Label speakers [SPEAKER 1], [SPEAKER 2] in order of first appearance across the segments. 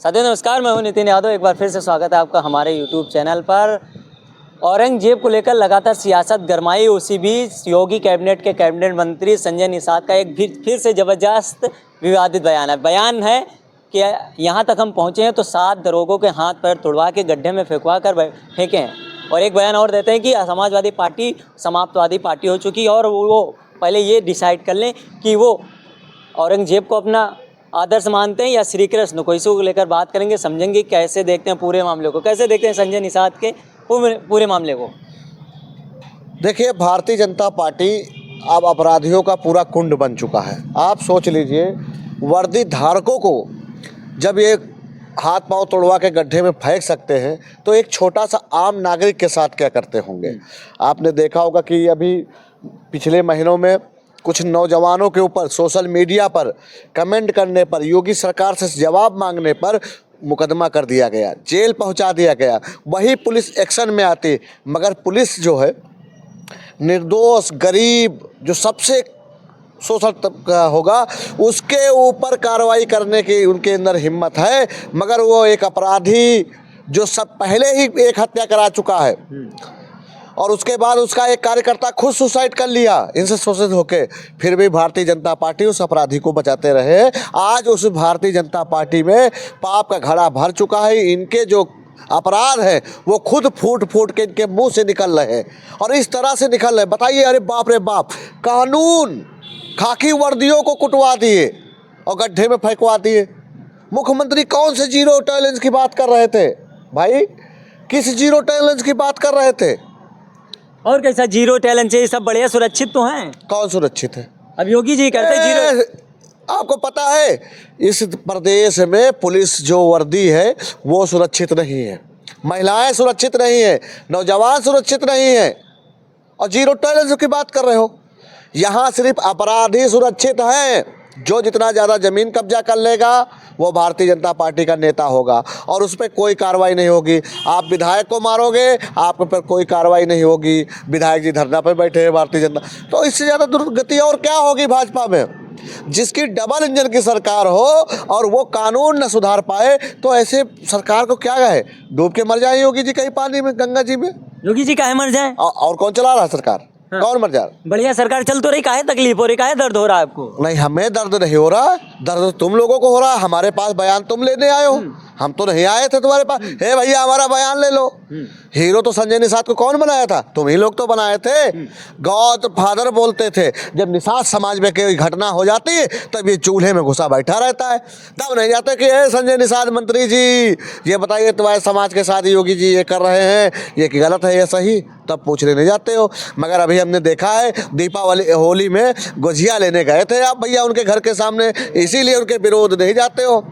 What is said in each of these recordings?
[SPEAKER 1] साथियों नमस्कार, मैं हूं नितिन यादव। एक बार फिर से स्वागत है आपका हमारे यूट्यूब चैनल पर। औरंगजेब को लेकर लगातार सियासत गरमाई। उसी बीच योगी कैबिनेट के कैबिनेट मंत्री संजय निषाद का एक फिर से ज़बरदस्त विवादित बयान है कि यहाँ तक हम पहुँचे हैं तो 7 दरोगों के हाथ पैर तुड़वा के गड्ढे में फेंकवा कर फेंके हैं। और एक बयान और देते हैं कि समाजवादी पार्टी समाप्तवादी पार्टी हो चुकी है और वो पहले ये डिसाइड कर लें कि वो औरंगजेब को अपना आदर्श मानते हैं या श्री कृष्ण को। इसी को लेकर बात करेंगे, समझेंगे कैसे देखते हैं पूरे मामले को, कैसे देखते हैं संजय निषाद के पूरे मामले को।
[SPEAKER 2] देखिए, भारतीय जनता पार्टी अब अपराधियों का पूरा कुंड बन चुका है। आप सोच लीजिए, वर्दी धारकों को जब ये हाथ पांव तोड़वा के गड्ढे में फेंक सकते हैं तो एक छोटा सा आम नागरिक के साथ क्या करते होंगे। आपने देखा होगा कि अभी पिछले महीनों में कुछ नौजवानों के ऊपर सोशल मीडिया पर कमेंट करने पर, योगी सरकार से जवाब मांगने पर मुकदमा कर दिया गया, जेल पहुंचा दिया गया। वही पुलिस एक्शन में आती, मगर पुलिस जो है निर्दोष गरीब जो सबसे शोषण तबका होगा उसके ऊपर कार्रवाई करने की उनके अंदर हिम्मत है। मगर वो एक अपराधी जो सब पहले ही एक हत्या करा चुका है और उसके बाद उसका एक कार्यकर्ता खुद सुसाइड कर लिया इनसे शोषित होके, फिर भी भारतीय जनता पार्टी उस अपराधी को बचाते रहे। आज उस भारतीय जनता पार्टी में पाप का घड़ा भर चुका है। इनके जो अपराध है वो खुद फूट फूट के इनके मुंह से निकल रहे हैं और इस तरह से निकल रहे। बताइए, अरे बाप रे बाप, कानून खाकी वर्दियों को कुटवा दिए और गड्ढे में फेंकवा दिए। मुख्यमंत्री कौन से जीरो टॉलरेंस की बात कर रहे थे भाई? किस जीरो टॉलरेंस की बात कर रहे थे?
[SPEAKER 1] और कैसा जीरो टैलेंट है? सब बढ़िया सुरक्षित तो हैं।
[SPEAKER 2] कौन सुरक्षित है?
[SPEAKER 1] अब योगी जी कहते हैं जीरो।
[SPEAKER 2] आपको पता है इस प्रदेश में पुलिस जो वर्दी है वो सुरक्षित नहीं है, महिलाएं सुरक्षित नहीं है, नौजवान सुरक्षित नहीं है और जीरो टॉलरेंस की बात कर रहे हो। यहाँ सिर्फ अपराधी सुरक्षित हैं। जो जितना ज़्यादा ज़मीन कब्जा कर लेगा वो भारतीय जनता पार्टी का नेता होगा और उस पर कोई कार्रवाई नहीं होगी। आप विधायक को मारोगे, आप पर कोई कार्रवाई नहीं होगी। विधायक जी धरना पर बैठे हैं भारतीय जनता, तो इससे ज़्यादा दुर्गति और क्या होगी भाजपा में? जिसकी डबल इंजन की सरकार हो और वो कानून न सुधार पाए तो ऐसे सरकार को क्या है, डूब के मर जाए योगी जी कहीं पानी में, गंगा जी में।
[SPEAKER 1] योगी जी काहे मर जाए?
[SPEAKER 2] और कौन चला रहा है सरकार? हाँ। कौन मर जा रहा?
[SPEAKER 1] बढ़िया सरकार चल तो रही, काहे तकलीफ हो रही, काहे दर्द हो रहा है आपको?
[SPEAKER 2] नहीं, हमें दर्द नहीं हो रहा, दर्द तुम लोगों को हो रहा है। हमारे पास बयान तुम लेने आए हो, हम तो नहीं आए थे तुम्हारे पास। हे भैया, हमारा बयान ले लो। हीरो तो संजय निषाद को कौन बनाया था? तुम ही लोग तो बनाए थे। गॉड फादर बोलते थे। जब निषाद समाज में कोई घटना हो जाती तब ये चूल्हे में घुसा बैठा रहता है, तब नहीं जाते कि हे संजय निषाद मंत्री जी ये बताइए तुम्हारे समाज के साथ योगी जी ये कर रहे हैं, ये गलत है ये सही, तब पूछने नहीं जाते हो। मगर अभी हमने देखा है दीपावली होली में गुजिया लेने गए थे आप भैया उनके घर के सामने, इसीलिए उनके विरोध नहीं जाते हो।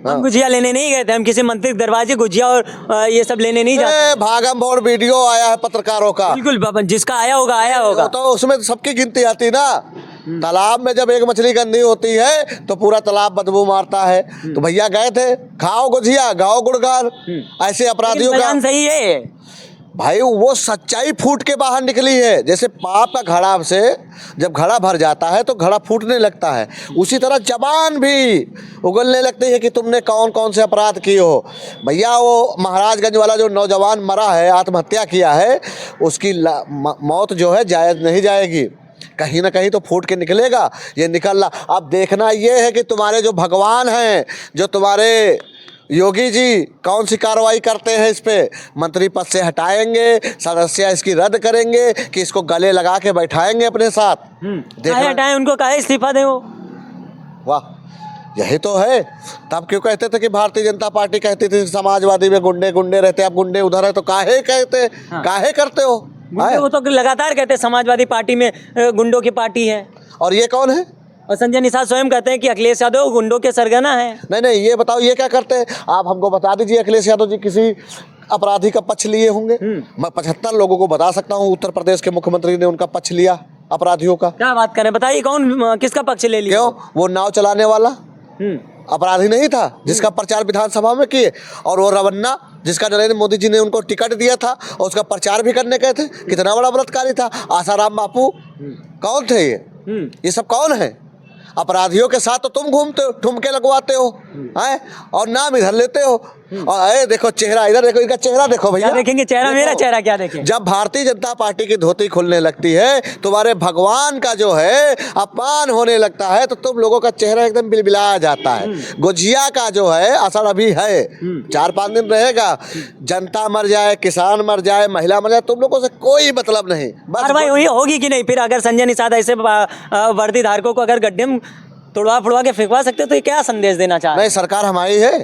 [SPEAKER 1] हम गुजिया लेने नहीं गए थे, हम किसी मंत्री के दरवाजे गुजिया और ये सब लेने नहीं जाते।
[SPEAKER 2] भागम भोर वीडियो आया है पत्रकारों का।
[SPEAKER 1] बिल्कुल, जिसका आया होगा
[SPEAKER 2] तो उसमें सबकी गिनती आती ना। तालाब में जब एक मछली गंदी होती है तो पूरा तालाब बदबू मारता है। तो भैया गए थे, खाओ गुजिया, गाओ गुड़गान। ऐसे अपराधियों का
[SPEAKER 1] सही है
[SPEAKER 2] भाई, वो सच्चाई फूट के बाहर निकली है। जैसे पाप का घड़ा से जब घड़ा भर जाता है तो घड़ा फूटने लगता है, उसी तरह जबान भी उगलने लगती है कि तुमने कौन कौन से अपराध किए हो। भैया, वो महाराजगंज वाला जो नौजवान मरा है, आत्महत्या किया है, उसकी मौत जो है जायज़ नहीं जाएगी, कहीं ना कहीं तो फूट के निकलेगा। ये निकल रहा। अब देखना ये है कि तुम्हारे जो भगवान हैं, जो तुम्हारे योगी जी कौन सी कार्रवाई करते हैं इस पे। मंत्री पद से हटाएंगे, सदस्य इसकी रद्द करेंगे कि इसको गले लगा के बैठाएंगे अपने साथ।
[SPEAKER 1] काहे हटाएं उनको, काहे इस्तीफा दें वो?
[SPEAKER 2] वाह, यही तो है। तब क्यों कहते थे कि भारतीय जनता पार्टी कहती थी समाजवादी में गुंडे गुंडे रहते, अब गुंडे उधर है तो काहे कहते, काहे करते हो?
[SPEAKER 1] वो तो लगातार कहते समाजवादी पार्टी में गुंडों की पार्टी है।
[SPEAKER 2] और ये कौन है?
[SPEAKER 1] और संजय निषाद स्वयं कहते हैं कि अखिलेश यादव गुंडों के सरगना है।
[SPEAKER 2] नहीं, ये बताओ ये क्या करते हैं? आप हमको बता दीजिए, अखिलेश यादव जी किसी अपराधी का पक्ष लिए होंगे? मैं 75 लोगों को बता सकता हूँ उत्तर प्रदेश के मुख्यमंत्री ने उनका पक्ष लिया अपराधियों का।
[SPEAKER 1] क्या बात करें, बताइए कौन किसका पक्ष ले लिया?
[SPEAKER 2] क्यों? वो नाव चलाने वाला अपराधी नहीं था जिसका प्रचार विधानसभा में किए, और वो रवन्ना जिसका नरेंद्र मोदी जी ने उनको टिकट दिया था और उसका प्रचार भी करने गए थे, कितना बड़ा बलात्कारी था। आसाराम बापू कौन थे? ये सब कौन है? अपराधियों के साथ तो तुम घूमते हो, ठुमके लगवाते हो, हैं, और नाम इधर लेते हो। और अरे देखो चेहरा, इधर देखो, इनका चेहरा देखो भैया।
[SPEAKER 1] क्या देखेंगे चेहरा, मेरा चेहरा क्या देखें?
[SPEAKER 2] जब भारतीय जनता पार्टी की धोती खुलने लगती है, तुम्हारे भगवान का जो है अपमान होने लगता है, तो तुम लोगों का चेहरा एकदम बिलबिलाया जाता है। गुजिया का जो है असर अभी है, 4-5 दिन रहेगा। जनता मर जाए, किसान मर जाए, महिला मर जाए, तुम लोगों से कोई मतलब नहीं। बस
[SPEAKER 1] कार्रवाई हुई होगी कि नहीं? फिर अगर संजय निषाद ऐसे वर्दी धारकों को अगर गड्ढे में तोड़वा फुड़वा के फेंकवा सकते तो ये क्या संदेश देना चाह रहे
[SPEAKER 2] नहीं, सरकार हमारी है,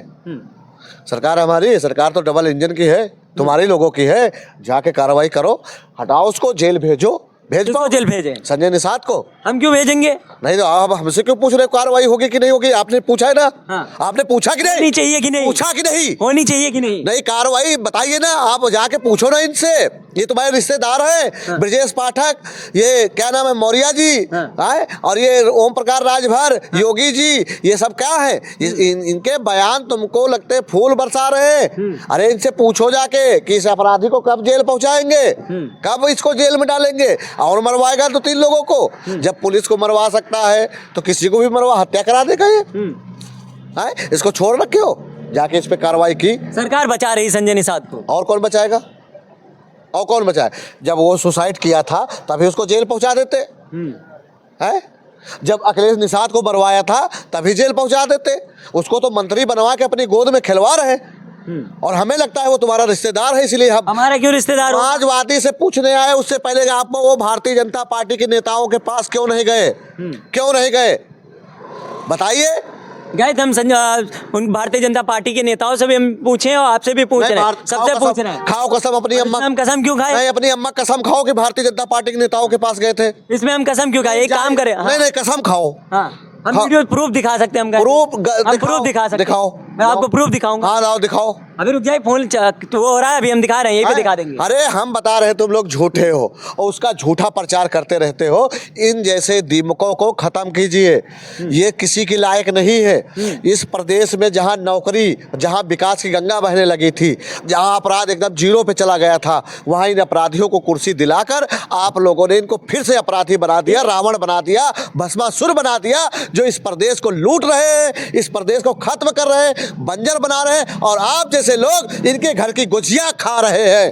[SPEAKER 2] सरकार हमारी है, सरकार तो डबल इंजन की है, तुम्हारे लोगों की है। जाके कार्रवाई करो, हटाओ उसको, जेल भेजो। भेज
[SPEAKER 1] किसको जेल भेजें?
[SPEAKER 2] संजय निषाद को।
[SPEAKER 1] हम क्यों भेजेंगे?
[SPEAKER 2] नहीं तो आप हमसे क्यों पूछ रहे हो कार्रवाई होगी कि नहीं होगी? आपने पूछा है ना?
[SPEAKER 1] हाँ।
[SPEAKER 2] आपने पूछा कि नहीं?
[SPEAKER 1] होनी चाहिए कि नहीं?
[SPEAKER 2] पूछा कि नहीं?
[SPEAKER 1] होनी चाहिए कि नहीं?
[SPEAKER 2] नहीं, कार्रवाई बताइए ना, आप जाके पूछो ना इनसे। ये तुम्हारे रिश्तेदार हैं, ब्रजेश पाठक, ये क्या नाम है, मौर्य जी, हैं, और ये ओम प्रकाश राजभर, योगी जी, ये सब क्या है? इनके बयान तुमको लगते फूल बरसा रहे हैं। अरे इनसे पूछो जाके कि इस अपराधी को कब जेल पहुंचाएंगे, कब इसको जेल में डालेंगे, और मरवाएगा तो 3 लोगों को। जब पुलिस को मरवा सकता है तो किसी को भी मरवा, हत्या करा देगा ये। हैं, इसको छोड़ रखे हो, जाके इस पे कार्रवाई की।
[SPEAKER 1] सरकार बचा रही संजय निषाद को।
[SPEAKER 2] और कौन बचाएगा? और कौन बचाए? जब वो सुसाइड किया था तभी उसको जेल पहुंचा देते हैं। जब अखिलेश निषाद को मरवाया था तभी जेल पहुंचा देते। उसको तो मंत्री बनवा के अपनी गोद में खिलवा रहे, और हमें लगता है वो तुम्हारा रिश्तेदार है, इसलिए हम
[SPEAKER 1] हमारा क्यों रिश्तेदार हो?
[SPEAKER 2] समाजवादी से पूछने आए, उससे पहले आप वो भारतीय जनता पार्टी के नेताओं के पास क्यों नहीं गए? क्यों नहीं गए बताइए?
[SPEAKER 1] गए थे हम उन भारतीय जनता पार्टी के नेताओं से भी हम पूछे और आपसे भी पूछ रहे हैं, सबसे पूछ रहे हैं।
[SPEAKER 2] खाओ कसम अपनी अम्मा।
[SPEAKER 1] हम कसम क्यों खाए?
[SPEAKER 2] नहीं, अपनी अम्मा कसम खाओ कि भारतीय जनता पार्टी के नेताओं के पास गए थे।
[SPEAKER 1] इसमें हम कसम क्यों खाए? एक काम करें।
[SPEAKER 2] नहीं नहीं, कसम खाओ।
[SPEAKER 1] हाँ, हम वीडियो प्रूफ दिखा सकते हैं। हम प्रूफ दिखा सकते हैं।
[SPEAKER 2] दिखाओ,
[SPEAKER 1] मैं आपको प्रूफ दिखाऊंगा।
[SPEAKER 2] हाँ लाओ, दिखाओ।
[SPEAKER 1] अभी रुक जाए, फोन तो वो हो रहा है, अभी हम दिखा रहे हैं, यही पे दिखा देंगे।
[SPEAKER 2] अरे हम बता रहे हैं, तुम लोग झूठे हो और उसका झूठा प्रचार करते रहते हो। इन जैसे दीमकों को खत्म कीजिए, ये किसी की लायक नहीं है। इस प्रदेश में जहां नौकरी, जहां विकास की गंगा बहने लगी थी, जहां अपराध एकदम जीरो पे चला गया था, वहां इन अपराधियों को कुर्सी दिलाकर आप लोगों ने इनको फिर से अपराधी बना दिया, रावण बना दिया, भस्मासुर बना दिया, जो इस प्रदेश को लूट रहे हैं, इस प्रदेश को खत्म कर रहे हैं, बंजर बना रहे हैं, और आप जैसे लोग इनके घर की गुजिया खा रहे हैं।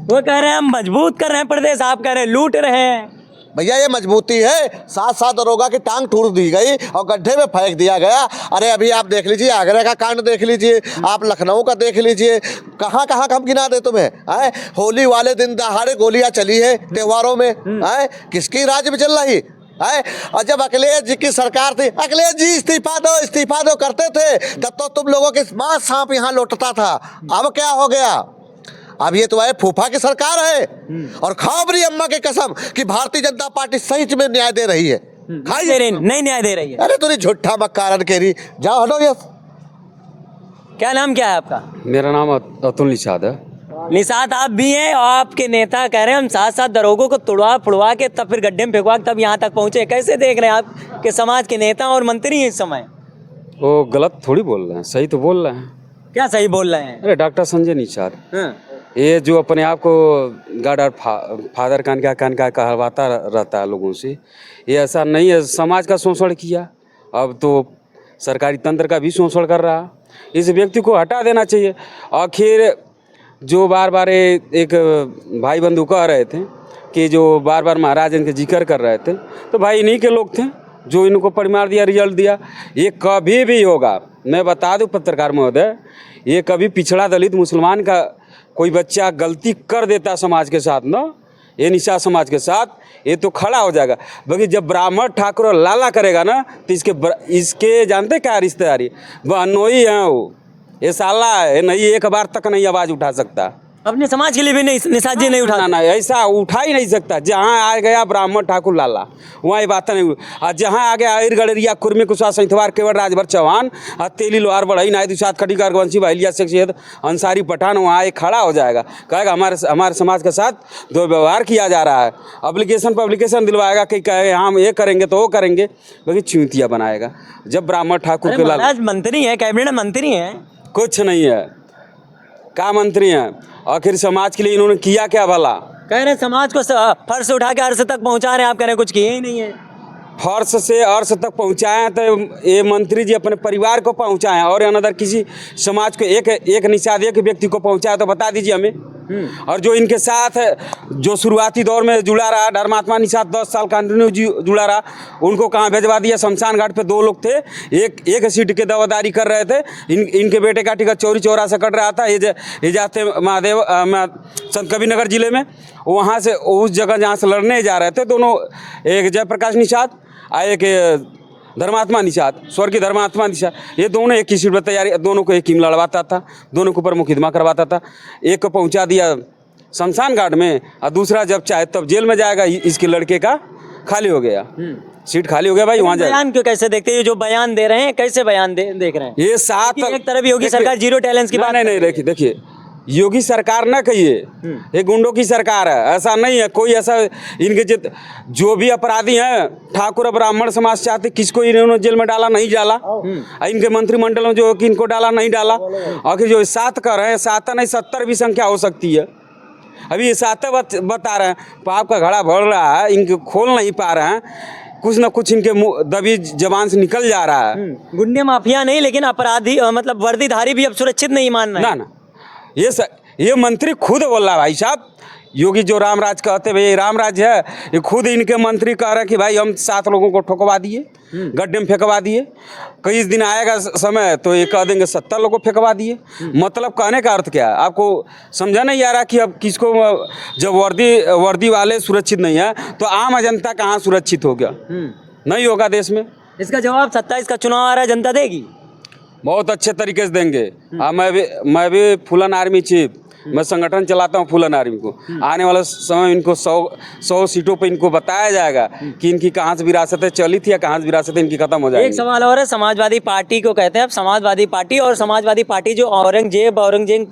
[SPEAKER 1] वो कह रहे हैं हम मजबूत कर रहे हैं प्रदेश, आप कह रहे हैं लूट रहे हैं।
[SPEAKER 2] भैया ये मजबूती है। 7 दरोगा की टांग टूट दी गई और गड्ढे में फेंक दिया गया। अरे अभी आप देख लीजिए, आगरा का कांड देख लीजिए, आप लखनऊ का देख लीजिए, कहाँ कहाँ हम गिना दे तुम्हें। आए होली वाले दिन दहाड़े गोलियां चली है त्योहारों में। आए किसकी राज्य में चल रही है? और जब अखिलेश जी की सरकार थी, अखिलेश जी इस्तीफा दो करते थे, तब तो तुम लोगों के मांस सांप यहाँ लौटता था। अब क्या हो गया? अब ये तुम्हारे फूफा की सरकार है, और खाओ अपनी अम्मा की कसम कि भारतीय जनता पार्टी सही में न्याय दे रही है।
[SPEAKER 1] नहीं न्याय दे रही है।
[SPEAKER 2] अरे तुझे झूठा मक्कारन के रही, जाओ हटो। ये
[SPEAKER 1] क्या नाम क्या है आपका?
[SPEAKER 3] मेरा नाम अतुल निषाद है।
[SPEAKER 1] निषाद आप भी हैं, और आपके नेता कह रहे हैं हम 7 दरोगों को तुड़वा फुड़वा के तब फिर गड्ढे में फेंकवा के तब यहाँ तक पहुँचे। कैसे देख रहे हैं आप के समाज के नेता और मंत्री इस समय?
[SPEAKER 3] वो गलत थोड़ी बोल रहे हैं, सही तो बोल रहे हैं।
[SPEAKER 1] क्या सही बोल रहे हैं?
[SPEAKER 3] अरे डॉक्टर संजय निषाद,
[SPEAKER 1] हाँ।
[SPEAKER 3] ये जो अपने आप को गॉड और फादर कान का कहलवाता रहता है लोगों से, ये ऐसा नहीं है। समाज का शोषण किया, अब तो सरकारी तंत्र का भी शोषण कर रहा है। इस व्यक्ति को हटा देना चाहिए। आखिर जो बार बार एक भाई बंधु कह रहे थे कि जो बार बार महाराज इनके जिक्र कर रहे थे, तो भाई इन्हीं के लोग थे जो इनको परिमार दिया, रिजल्ट दिया। ये कभी भी होगा, मैं बता दूं पत्रकार महोदय, ये कभी पिछड़ा दलित मुसलमान का कोई बच्चा गलती कर देता समाज के साथ ना, ये निषाद समाज के साथ, ये तो खड़ा हो जाएगा। बाकी जब ब्राह्मण ठाकुर और लाला करेगा ना, तो इसके जानते क्या रिश्तेदारी, बहनोई है वो, ये साला है नहीं, एक बार तक नहीं आवाज़ उठा सकता।
[SPEAKER 1] अपने समाज के लिए भी नहीं निषाद जी नहीं उठा?
[SPEAKER 3] ना, ऐसा उठा ही नहीं सकता। जहाँ आ गया ब्राह्मण ठाकुर लाला, वहाँ ये बात नहीं। और जहाँ आ गया आयर गड़रिया कुर्मी कुशा सैंथवार केवल राजभर चौहान और तेली लोहार बढ़ई नायदू साथ खटीकार वंशी बहलिया शेख अंसारी पठान, वहाँ एक खड़ा हो जाएगा, कहेगा हमारे समाज के साथ दो व्यवहार किया जा रहा है। एप्लीकेशन दिलवाएगा कि कहे हम ये करेंगे तो वो करेंगे, बाकी चूतिया बनाएगा। जब ब्राह्मण ठाकुर के लाला
[SPEAKER 1] मंत्री है, कैबिनेट मंत्री है,
[SPEAKER 3] कुछ नहीं है, क्या मंत्री हैं? आखिर समाज के लिए इन्होंने किया क्या भला?
[SPEAKER 1] कह रहे समाज को फर्श उठा के अर्श तक पहुंचा रहे हैं, आप कह रहे हैं कुछ किए ही नहीं है।
[SPEAKER 3] फर्श से अर्श तक पहुंचाए हैं, तो ये मंत्री जी अपने परिवार को पहुंचाए हैं, और अनदर किसी समाज को एक निषाद एक व्यक्ति को पहुंचाया तो बता दीजिए हमें। और जो इनके साथ जो शुरुआती दौर में जुड़ा रहा, धर्मात्मा निषाद 10 साल कंटिन्यू जुड़ा रहा, उनको कहाँ भेजवा दिया? शमशान घाट पे 2 लोग थे, एक सीट के दावेदारी कर रहे थे। इनके बेटे का टिकट चौरी चौरा से कट रहा था। ये जाते महादेव संत कबीर नगर जिले में, वहाँ से उस जगह जहाँ से लड़ने जा रहे थे दोनों, एक जयप्रकाश निषाद और एक धर्मात्मा निषाद, स्वर्गीय धर्मात्मा निषाद, ये दोनों एक ही सीट पर तैयारी, दोनों को एक टीम लड़वाता था, दोनों के ऊपर मुकदमा करवाता था। एक को पहुंचा दिया शमशान घाट में और दूसरा जब चाहे तब जेल में जाएगा। इसके लड़के का खाली हो गया, सीट खाली हो गया भाई, वहाँ जाए।
[SPEAKER 1] बयान क्यों कैसे देखते हैं? जो बयान दे रहे हैं कैसे बयान देख रहे हैं?
[SPEAKER 3] ये साथ
[SPEAKER 1] एक तरफ योगी सरकार जीरो टैलेंस की बात
[SPEAKER 3] नहीं, देखिए योगी सरकार ना कहिए, ये गुंडों की सरकार है, ऐसा नहीं है कोई। ऐसा इनके जो भी अपराधी हैं, ठाकुर ब्राह्मण समाज चाहते किसको इन्होंने जेल में डाला? नहीं डाला। इनके मंत्रिमंडल में जो कि इनको डाला नहीं डाला। और जो 7 कर रहे हैं, 7 नहीं 70 भी संख्या हो सकती है। अभी ये 7 बता रहे हैं, पाप का घड़ा भर रहा है, इनको खोल नहीं पा रहे हैं, कुछ ना कुछ इनके दबी जबान से निकल जा रहा है।
[SPEAKER 1] गुंडे माफिया नहीं, लेकिन अपराधी मतलब वर्दीधारी भी अब सुरक्षित नहीं मान रहे हैं।
[SPEAKER 3] ना ये मंत्री खुद बोल रहा है भाई साहब। योगी जो रामराज कहते भाई रामराज है, ये खुद इनके मंत्री कह रहे हैं कि भाई हम 7 लोगों को ठोकवा दिए, गड्ढे में फेंकवा दिए। कई दिन आएगा समय तो ये कह देंगे 70 लोगों को फेंकवा दिए। मतलब कहने का अर्थ क्या है? आपको समझा नहीं आ रहा कि अब किसको, जब वर्दी वाले सुरक्षित नहीं है तो आम जनता कहाँ सुरक्षित हो गया? नहीं होगा देश में।
[SPEAKER 1] इसका जवाब 27 का चुनाव आ रहा है, जनता देगी।
[SPEAKER 3] बहुत अच्छे तरीके से देंगे। मैं भी फूलन आर्मी चीफ, मैं संगठन चलाता हूँ फूलन आर्मी को। आने वाला समय इनको 100 सीटों पे इनको बताया जाएगा कि इनकी कहाँ से विरासतें चली थी या कहाँ से विरासतें इनकी खत्म हो जाएगी।
[SPEAKER 1] एक सवाल और है, समाजवादी पार्टी को कहते हैं अब समाजवादी पार्टी, और समाजवादी पार्टी जो औरंगजेब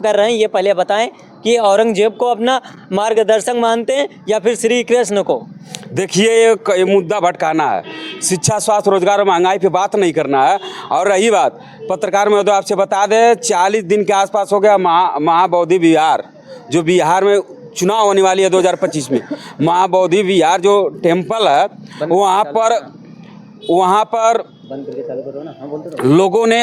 [SPEAKER 1] कर रहे हैं, ये पहले बताएं कि औरंगजेब को अपना मार्गदर्शक मानते हैं या फिर श्री कृष्ण को?
[SPEAKER 3] देखिए ये मुद्दा भटकाना है, शिक्षा स्वास्थ्य रोजगार और महंगाई पे बात नहीं करना है। और रही बात पत्रकार महोदय, आपसे बता दें 40 दिन के आसपास हो गया महाबोधि विहार, जो बिहार में चुनाव होने वाली है 2025 में, महाबोधि विहार जो टेम्पल है, वहाँ पर लोगों ने